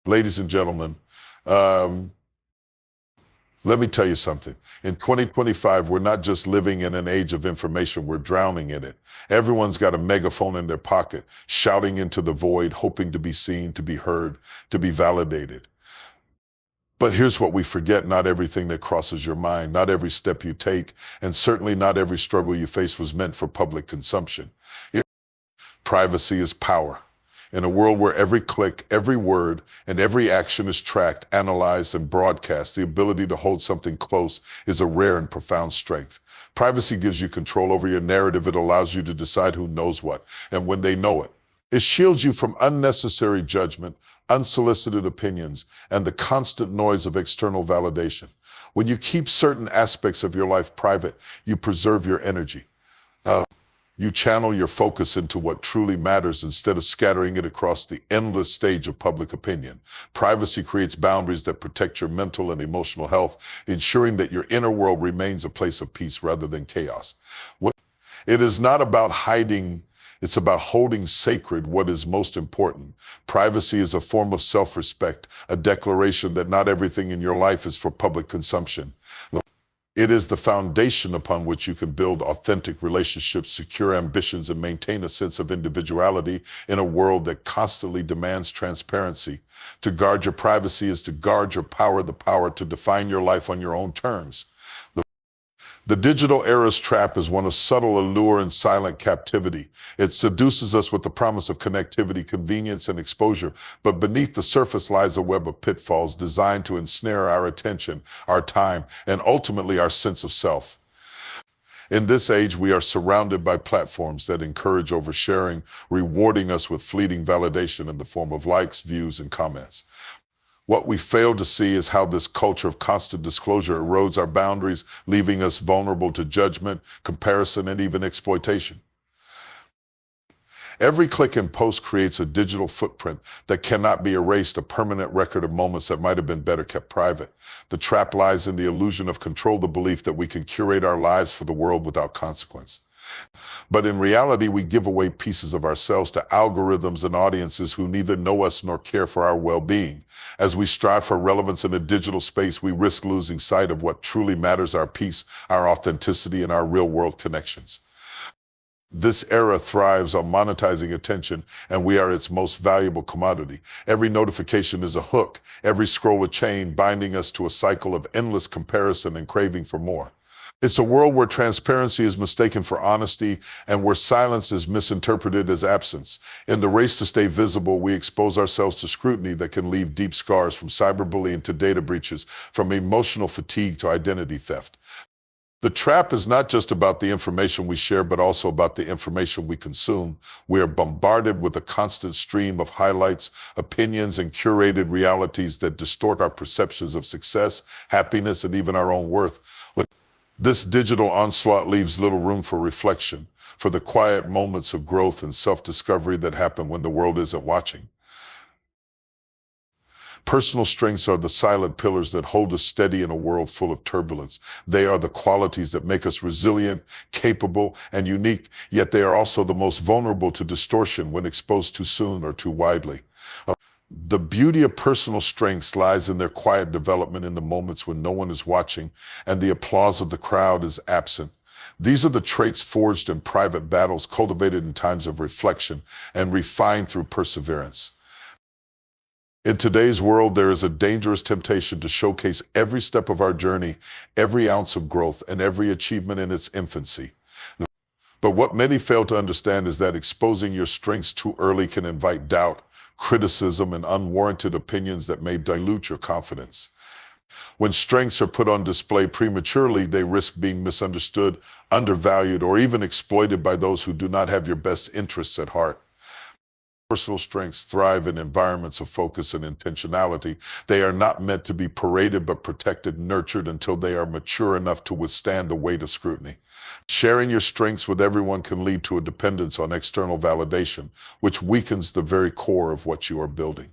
Ladies and gentlemen, um, let me tell you something. In 2025, we're not just living in an age of information, we're drowning in it. Everyone's got a megaphone in their pocket, shouting into the void, hoping to be seen, to be heard, to be validated. But here's what we forget: not everything that crosses your mind, not every step you take, and certainly not every struggle you face was meant for public consumption. Privacy is power. In a world where every click, every word, and every action is tracked, analyzed, and broadcast, the ability to hold something close is a rare and profound strength. Privacy gives you control over your narrative. It allows you to decide who knows what and when they know it. It shields you from unnecessary judgment, unsolicited opinions, and the constant noise of external validation. When you keep certain aspects of your life private, you preserve your energy. You channel your focus into what truly matters instead of scattering it across the endless stage of public opinion. Privacy creates boundaries that protect your mental and emotional health, ensuring that your inner world remains a place of peace rather than chaos. It is not about hiding, it's about holding sacred what is most important. Privacy is a form of self-respect, a declaration that not everything in your life is for public consumption. It is the foundation upon which you can build authentic relationships, secure ambitions, and maintain a sense of individuality in a world that constantly demands transparency. To guard your privacy is to guard your power, the power to define your life on your own terms. The digital era's trap is one of subtle allure and silent captivity. It seduces us with the promise of connectivity, convenience, and exposure, but beneath the surface lies a web of pitfalls designed to ensnare our attention, our time, and ultimately our sense of self. In this age, we are surrounded by platforms that encourage oversharing, rewarding us with fleeting validation in the form of likes, views, and comments. What we fail to see is how this culture of constant disclosure erodes our boundaries, leaving us vulnerable to judgment, comparison, and even exploitation. Every click and post creates a digital footprint that cannot be erased, a permanent record of moments that might have been better kept private. The trap lies in the illusion of control, the belief that we can curate our lives for the world without consequence. But in reality, we give away pieces of ourselves to algorithms and audiences who neither know us nor care for our well-being. As we strive for relevance in a digital space, we risk losing sight of what truly matters: our peace, our authenticity, and our real-world connections. This era thrives on monetizing attention, and we are its most valuable commodity. Every notification is a hook, every scroll a chain, binding us to a cycle of endless comparison and craving for more. It's a world where transparency is mistaken for honesty and where silence is misinterpreted as absence. In the race to stay visible, we expose ourselves to scrutiny that can leave deep scars, from cyberbullying to data breaches, from emotional fatigue to identity theft. The trap is not just about the information we share, but also about the information we consume. We are bombarded with a constant stream of highlights, opinions, and curated realities that distort our perceptions of success, happiness, and even our own worth. This digital onslaught leaves little room for reflection, for the quiet moments of growth and self-discovery that happen when the world isn't watching. Personal strengths are the silent pillars that hold us steady in a world full of turbulence. They are the qualities that make us resilient, capable, and unique, yet they are also the most vulnerable to distortion when exposed too soon or too widely. The beauty of personal strengths lies in their quiet development in the moments when no one is watching and the applause of the crowd is absent. These are the traits forged in private battles, cultivated in times of reflection, and refined through perseverance. In today's world, there is a dangerous temptation to showcase every step of our journey, every ounce of growth, and every achievement in its infancy. But what many fail to understand is that exposing your strengths too early can invite doubt, criticism, and unwarranted opinions that may dilute your confidence. When strengths are put on display prematurely, they risk being misunderstood, undervalued, or even exploited by those who do not have your best interests at heart. Personal strengths thrive in environments of focus and intentionality. They are not meant to be paraded, but protected, nurtured until they are mature enough to withstand the weight of scrutiny. Sharing your strengths with everyone can lead to a dependence on external validation, which weakens the very core of what you are building.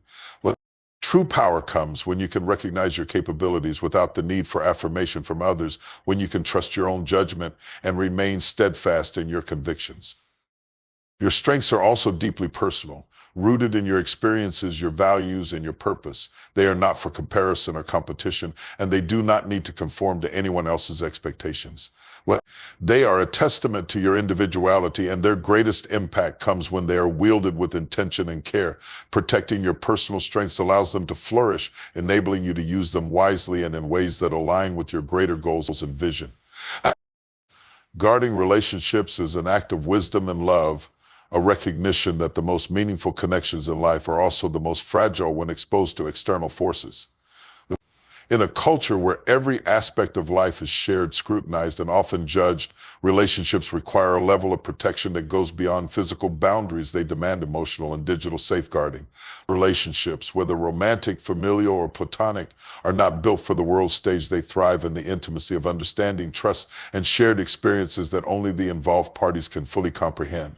True power comes when you can recognize your capabilities without the need for affirmation from others, when you can trust your own judgment and remain steadfast in your convictions. Your strengths are also deeply personal, rooted in your experiences, your values, and your purpose. They are not for comparison or competition, and they do not need to conform to anyone else's expectations. Well, they are a testament to your individuality, and their greatest impact comes when they are wielded with intention and care. Protecting your personal strengths allows them to flourish, enabling you to use them wisely and in ways that align with your greater goals and vision. Guarding relationships is an act of wisdom and love, a recognition that the most meaningful connections in life are also the most fragile when exposed to external forces. In a culture where every aspect of life is shared, scrutinized, and often judged, relationships require a level of protection that goes beyond physical boundaries. They demand emotional and digital safeguarding. Relationships, whether romantic, familial, or platonic, are not built for the world stage. They thrive in the intimacy of understanding, trust, and shared experiences that only the involved parties can fully comprehend.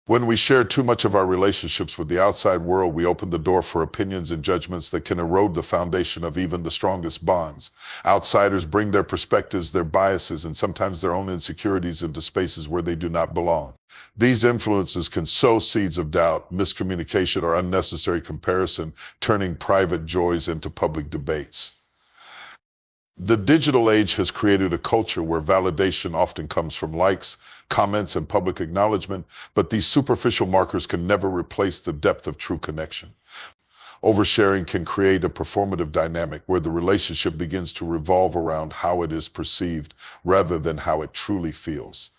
When we share too much of our relationships with the outside world, we open the door for opinions and judgments that can erode the foundation of even the strongest bonds. Outsiders bring their perspectives, their biases, and sometimes their own insecurities into spaces where they do not belong. These influences can sow seeds of doubt, miscommunication, or unnecessary comparison, turning private joys into public debates. The digital age has created a culture where validation often comes from likes, comments, and public acknowledgement, but these superficial markers can never replace the depth of true connection. Oversharing can create a performative dynamic where the relationship begins to revolve around how it is perceived rather than how it truly feels.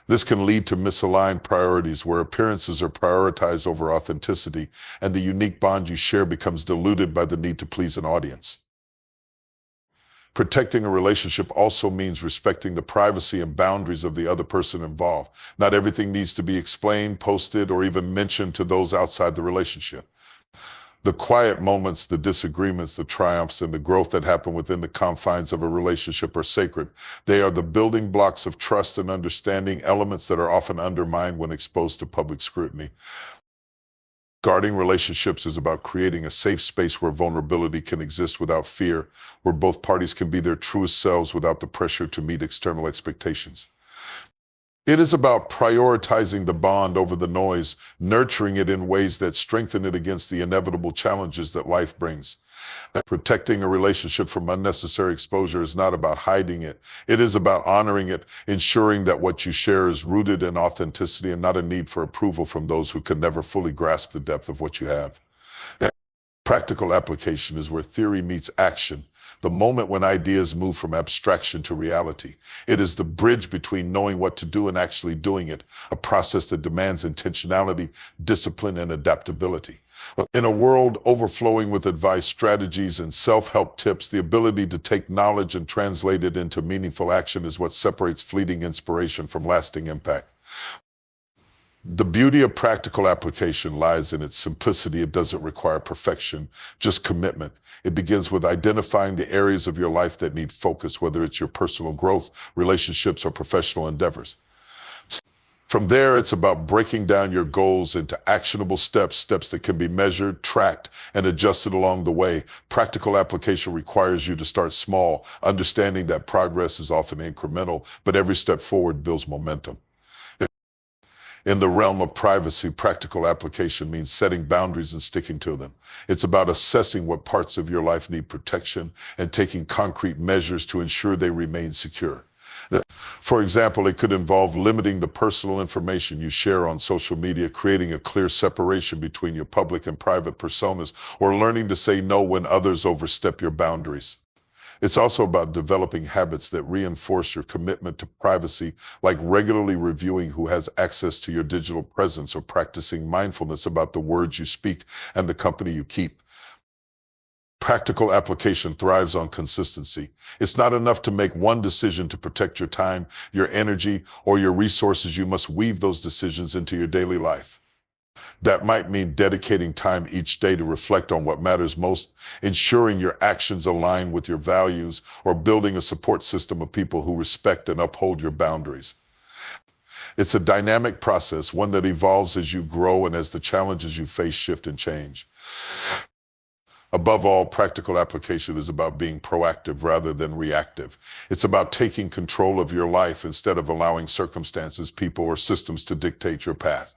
This can lead to misaligned priorities where appearances are prioritized over authenticity, and the unique bond you share becomes diluted by the need to please an audience. Protecting a relationship also means respecting the privacy and boundaries of the other person involved. Not everything needs to be explained, posted, or even mentioned to those outside the relationship. The quiet moments, the disagreements, the triumphs, and the growth that happen within the confines of a relationship are sacred. They are the building blocks of trust and understanding, elements that are often undermined when exposed to public scrutiny. Guarding relationships is about creating a safe space where vulnerability can exist without fear, where both parties can be their truest selves without the pressure to meet external expectations. It is about prioritizing the bond over the noise, nurturing it in ways that strengthen it against the inevitable challenges that life brings. Protecting a relationship from unnecessary exposure is not about hiding it. It is about honoring it, ensuring that what you share is rooted in authenticity and not a need for approval from those who can never fully grasp the depth of what you have. Practical application is where theory meets action, the moment when ideas move from abstraction to reality. It is the bridge between knowing what to do and actually doing it, a process that demands intentionality, discipline, and adaptability. In a world overflowing with advice, strategies, and self-help tips, the ability to take knowledge and translate it into meaningful action is what separates fleeting inspiration from lasting impact. The beauty of practical application lies in its simplicity. It doesn't require perfection, just commitment. It begins with identifying the areas of your life that need focus, whether it's your personal growth, relationships, or professional endeavors. From there, it's about breaking down your goals into actionable steps that can be measured, tracked, and adjusted along the way. Practical application requires you to start small, understanding that progress is often incremental, but every step forward builds momentum. In the realm of privacy, practical application means setting boundaries and sticking to them. It's about assessing what parts of your life need protection and taking concrete measures to ensure they remain secure. For example, it could involve limiting the personal information you share on social media, creating a clear separation between your public and private personas, or learning to say no when others overstep your boundaries. It's also about developing habits that reinforce your commitment to privacy, like regularly reviewing who has access to your digital presence or practicing mindfulness about the words you speak and the company you keep. Practical application thrives on consistency. It's not enough to make one decision to protect your time, your energy, or your resources. You must weave those decisions into your daily life. That might mean dedicating time each day to reflect on what matters most, ensuring your actions align with your values, or building a support system of people who respect and uphold your boundaries. It's a dynamic process, one that evolves as you grow and as the challenges you face shift and change. Above all, practical application is about being proactive rather than reactive. It's about taking control of your life instead of allowing circumstances, people, or systems to dictate your path.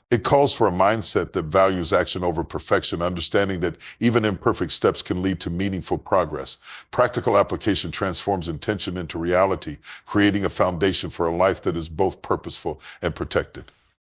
It calls for a mindset that values action over perfection, understanding that even imperfect steps can lead to meaningful progress. Practical application transforms intention into reality, creating a foundation for a life that is both purposeful and protected.